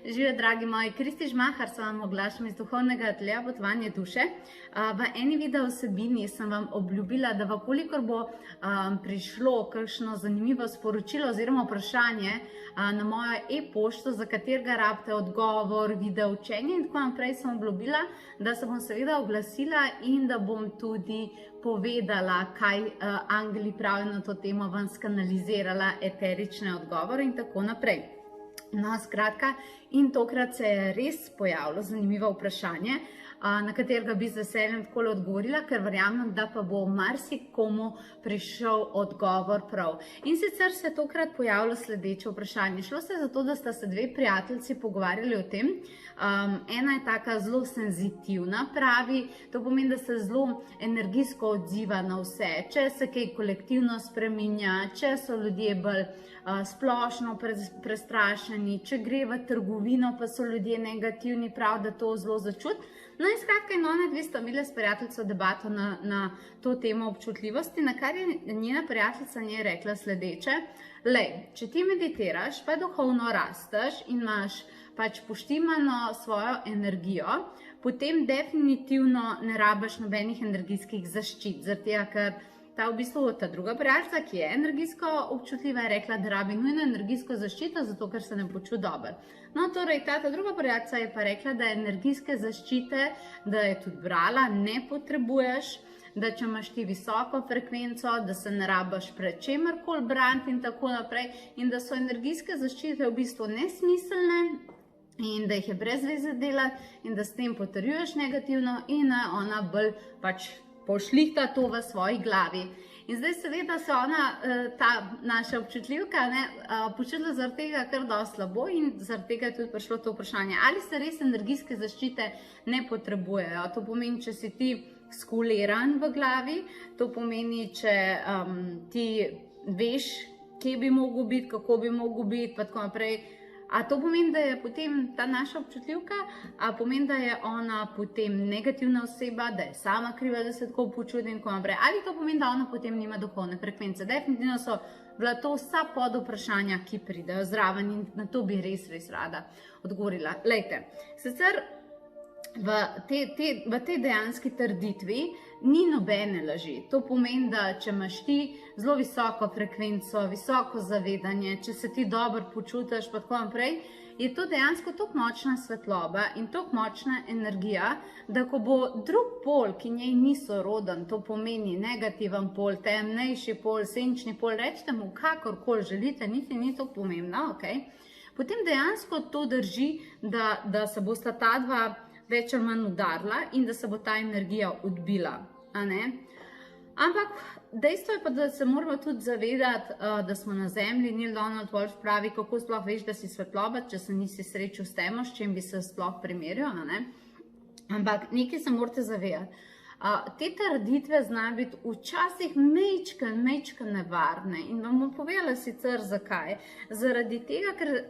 Živijo, dragi moji, Kristi Žmahar se vam oglašam iz duhovnega ateljeja Potovanje duše. V eni video vsebini sem vam obljubila, da kolikor bo prišlo kakšno zanimivo sporočilo oziroma vprašanje na mojo e-pošto, za katerega rabite odgovor, video učenje in tako naprej, sem obljubila, da se bom seveda oglasila in da bom tudi povedala, kaj angeli pravijo na to temo, vam skanalizirala eterične odgovore in tako naprej. No, skratka, in tokrat se je res pojavilo zanimivo vprašanje, na katerega bi z veseljem takole odgovorila, ker verjamem, da pa bo marsikomu prišel odgovor prav. In sicer se je tokrat pojavilo sledeče vprašanje. Šlo se za to, da sta se dve prijateljici pogovarjali o tem. Ena je taka zelo senzitivna, pravi, to pomeni, da se zelo energijsko odziva na vse. Če se kaj kolektivno spreminja, če so ljudje bolj splošno prestrašeni, če gre v trgovino, pa so ljudje negativni, prav, da to zelo začuti. No in skratka, ona dve sta imeli s prijateljico debato na to temo občutljivosti, na kar je njena prijateljica njej rekla sledeče: lej, če ti meditiraš, pa duhovno rasteš in imaš pač poštimano svojo energijo, potem definitivno ne rabiš nobenih energijskih zaščit, zaradi tega, ker ta druga prijateljica, ki je energijsko občutljiva, je rekla, da rabi nujno energijsko zaščito, zato ker se ne počuti dobro. No, torej, ta druga prijateljica je pa rekla, da energijske zaščite, da je tudi brala, ne potrebuješ, da če imaš ti visoko frekvenco, da se ne rabiš pred čemerkoli braniti in tako naprej, in da so energijske zaščite v bistvu nesmiselne in da jih je brez veze delati in da s tem potrjuješ negativno in ona bolj pač pošlihta to v svoji glavi. In zdaj seveda se ona, ta naša občutljivka, počutila zaradi tega kar dosti slabo in zaradi tega je tudi prišlo to vprašanje, ali se res energijske zaščite ne potrebujejo. To pomeni, če si ti skuliran v glavi, to pomeni, če ti veš, kje bi mogel biti, kako bi mogel biti, pa tako naprej. A to pomeni, da je potem ta naša občutljivka, a pomeni, da je ona potem negativna oseba, da je sama kriva, da se tako počuti in tako naprej. Ali to pomeni, da ona potem nima duhovne frekvence? Definitivno so bila to vsa pod vprašanja, ki pridejo zraven in na to bi res rada odgovorila. Lejte, sicer v tej dejanski trditvi ni nobene laži. To pomeni, da če imaš ti zelo visoko frekvenco, visoko zavedanje, če se ti dobro počutiš, pa tako naprej, je to dejansko tako močna svetloba in tako močna energija, da ko bo drug pol, ki njej ni soroden, to pomeni negativen pol, temnejši pol, senčni pol, rečete mu kakorkoli želite, niti ni to pomembno, potem dejansko to drži, da se bosta ta dva več ali manj udarila in da se bo ta energija odbila. Ampak dejstvo je pa, da se moramo tudi zavedati, da smo na zemlji. Neil Donald Walsh pravi, kako sploh veš, da si svetloba, če se nisi srečal s temo, s čim bi se sploh primerjal. Ampak nekaj se morate zavedati. Te trditve znajo biti včasih mečken nevarne in vam bom povedala sicer zakaj. Zaradi tega, ker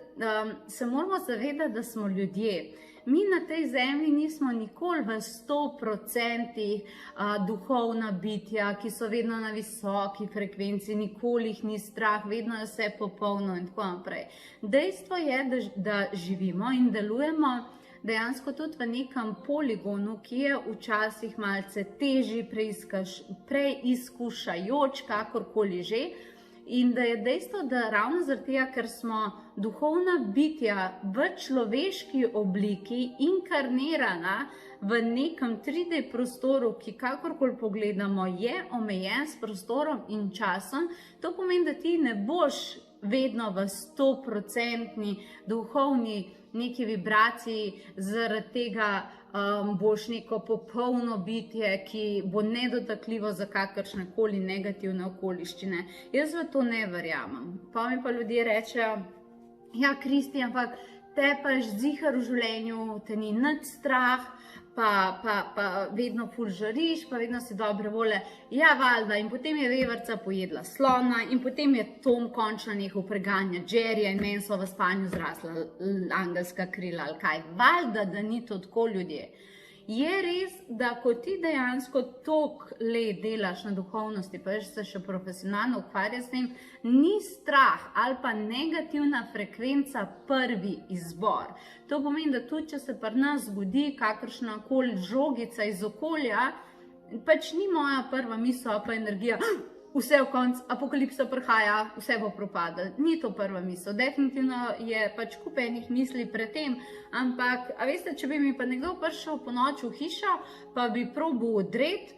se moramo zavedati, da smo ljudje. Mi na tej zemlji nismo nikoli v 100% duhovna bitja, ki so vedno na visoki frekvenci, nikoli jih ni strah, vedno je vse popolno in tako naprej. Dejstvo je, da živimo in delujemo dejansko tudi v nekem poligonu, ki je včasih malce težji, preizkušajoč, kakorkoli že. In da je dejstvo, da ravno zaradi tega, ker smo duhovna bitja v človeški obliki inkarnirana v nekem 3D prostoru, ki kakorkoli pogledamo, je omejen s prostorom in časom, to pomeni, da ti ne boš vedno v 100% duhovni neki vibraciji, zaradi tega boš neko popolno bitje, ki bo nedotakljivo za kakršne koli negativne okoliščine. Jaz v to ne verjamem. Pa mi pa ljudje rečejo, ja, Kristi, ampak te pa ziher v življenju, te ni nič strah, pa vedno ful žariš, pa vedno si dobre volje. Ja, valjda, in potem je veverca pojedla slona in potem je Tom končno nehal preganjati Jerryja in meni so v spanju zrasla angelska krila ali kaj. Valjda, da ni to tako, ljudje. Je res, da ko ti dejansko toliko let delaš na duhovnosti, pa se še profesionalno ukvarjaš s tem, ni strah ali pa negativna frekvenca prvi izbor. To pomeni, da tudi če se pri nas zgodi kakršna koli žogica iz okolja, pač ni moja prva misel pa energija, vse v konc, apokalipsa prihaja, vse bo propadlo. Ni to prva misel. Definitivno je pač kup enih misli pred tem, ampak, a veste, če bi mi pa nekdo prišel po noči v hišo, pa bi probal odreti,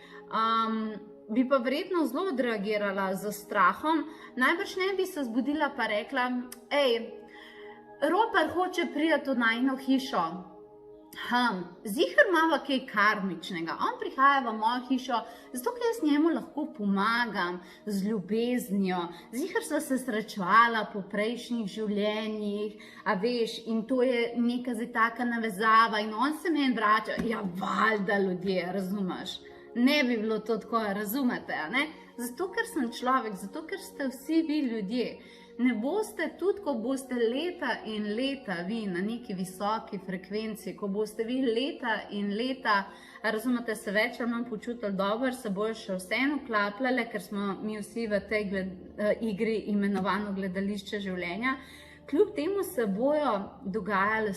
bi pa verjetno zelo odreagirala z strahom, najbrž ne bi se zbudila pa rekla, Ropar hoče priti v najino hišo. Ziher imava kaj karmičnega, on prihaja v mojo hišo, zato ker jaz njemu lahko pomagam z ljubeznijo, ziher sva se srečevala po prejšnjih življenjih, a veš, in to je neka zdaj taka navezava in on se meni vrača, ja valjda ljudje, razumeš, ne bi bilo to tako, razumete, ne? Zato ker sem človek, zato ker ste vsi vi ljudje. Ne boste, tudi ko boste leta in leta vi na neki visoki frekvenci, ko boste vi leta in leta, razumete, se več ali manj počutili dobro, se bojo še vseeno klapljale, ker smo mi vsi v tej igri imenovano gledališče življenja. Kljub temu se bojo dogajale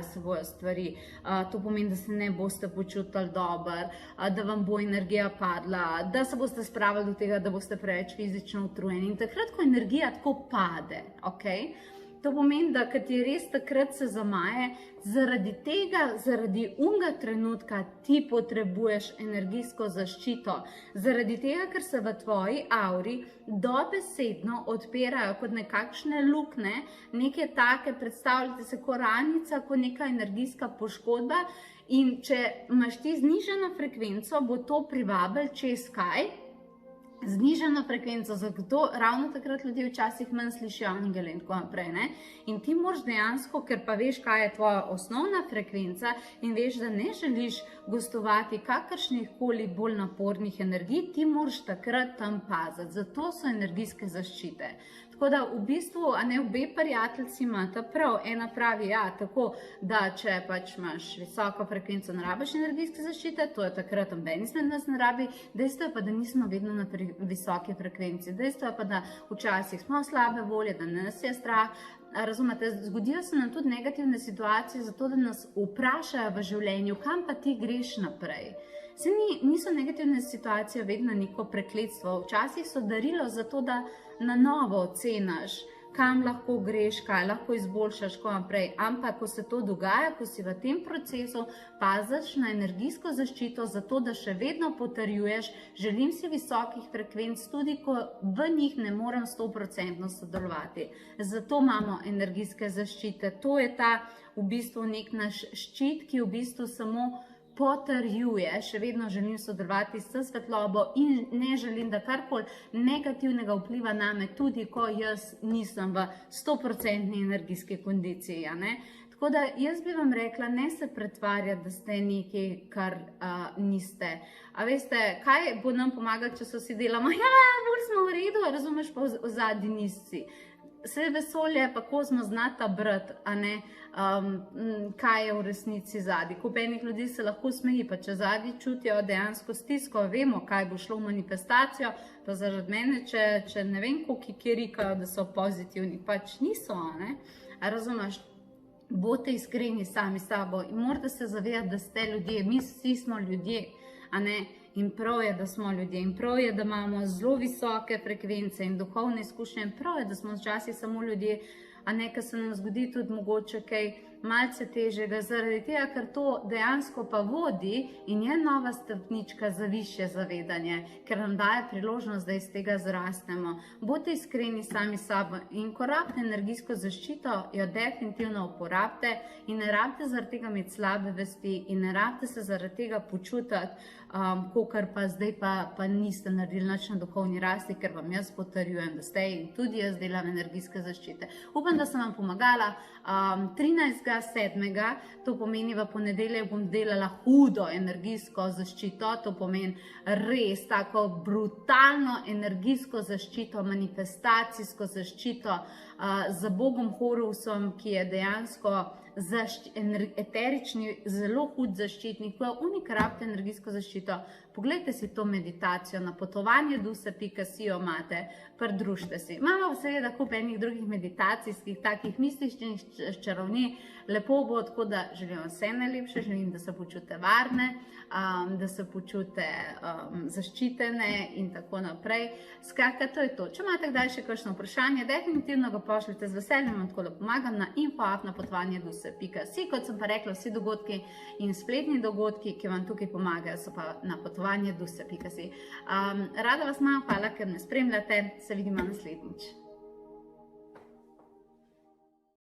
se bojo stvari. To pomeni, da se ne boste počutili dobro, da vam bo energija padla, da se boste spravili do tega, da boste preveč fizično utrujeni. In takrat, ko energija tako pade, to pomeni, da kad ti res takrat se zamaje, zaradi tega, zaradi unga trenutka ti potrebuješ energijsko zaščito. Zaradi tega, ker se v tvoji auri dobesedno odpirajo kot nekakšne luknje, neke take, predstavljate se kot ranica, kot neka energijska poškodba in če imaš ti znižano frekvenco, bo to privabilo čez kaj? Znižano frekvenco, zato ravno takrat ljudje včasih manj slišijo angele in tako naprej, ne? In ti moraš dejansko, ker pa veš, kaj je tvoja osnovna frekvenca in veš, da ne želiš gostovati kakršnih koli bolj napornih energij, ti moraš takrat tam paziti. Zato so energijske zaščite. Tako da v bistvu, a ne, obe prijateljci imata prav, ena pravi, ja, tako, da če pač imaš visoko frekvenco, ne rabiš energijske zaščite, to je takrat, noben izmed nas ne rabi, dejstvo je pa, da nismo vedno na visoki frekvenci, dejstvo je pa, da včasih smo slabe volje, da nas je strah, razumete, zgodijo se nam tudi negativne situacije, zato da nas vprašajo v življenju, kam pa ti greš naprej. Se niso negativne situacije vedno neko prekletstvo, včasih so darilo za to, da na novo oceniš, kam lahko greš, kaj lahko izboljšaš, ko naprej. Ampak, ko se to dogaja, ko si v tem procesu, paziš na energijsko zaščito, zato da še vedno potrjuješ, želim si visokih frekvenc, tudi ko v njih ne morem 100% sodelovati. Zato imamo energijske zaščite. To je ta v bistvu nek naš ščit, ki v bistvu samo potrjuje, še vedno želim sodelovati s svetlobo in ne želim, da karkoli negativnega vpliva name, tudi ko jaz nisem v 100% energijski kondiciji. Tako da jaz bi vam rekla, ne se pretvarjati, da ste nekaj, kar niste. A veste, kaj bo nam pomagati, če so si delamo, ja, bolj smo v redu, razumeš, pa v zadnji nisci. Vse vesolje pa kozmos znata brati, a ne, kaj je v resnici zadnji. Kup enih ljudi se lahko smeji, pa če zadnji čutijo dejansko stisko, vemo, kaj bo šlo v manifestacijo, pa zaradi mene, če ne vem, koliko ki rikajo, da so pozitivni, pač niso, a ne. A razumeš, bodite iskreni sami s sabo in morate se zavedati, da ste ljudje, mi vsi smo ljudje, a ne. In prav je, da smo ljudje, in prav je, da imamo zelo visoke frekvence in duhovne izkušnje, in prav je, da smo včasih samo ljudje, a ne, ker se nam zgodi tudi mogoče kaj malce težjega, zaradi tega, ker to dejansko pa vodi in je nova stopnička za višje zavedanje, ker nam daje priložnost, da iz tega zrastemo. Bodite iskreni sami s sabo in ko rabite energijsko zaščito, jo definitivno uporabite in ne rabite zaradi tega imeti slabe vesti in ne rabite se zaradi tega počutiti, kakor pa zdaj pa niste naredili nič na duhovni rasti, ker vam jaz potrjujem, da ste in tudi jaz delam energijske zaščite. Upam, da sem vam pomagala. 13.7. to pomeni v ponedeljek bom delala hudo energijsko zaščito, to pomeni res tako brutalno energijsko zaščito, manifestacijsko zaščito, z Bogom Horusom, ki je dejansko eterični, zelo hud zaščitnik, ko je unik rabite energijsko zaščito, poglejte si to meditacijo, na potovanje duse.si jo imate, pridružite si. Imamo seveda kup enih drugih meditacijskih, takih mističnih čarovnij, lepo bo, tako da želim vse najlepše, želim, da se počutite varne, da se počutite zaščitene in tako naprej. Skratka, to je to. Če imate kdaj še kakšno vprašanje, definitivno ga pošljite, z veseljem vam tako pomagam na info@napotovanje.si. Kot sem pa rekla, vsi dogodki in spletni dogodki, ki vam tukaj pomagajo, so pa na potovanje duse.si. Rada vas imam, hvala, ker me spremljate, se vidimo naslednjič.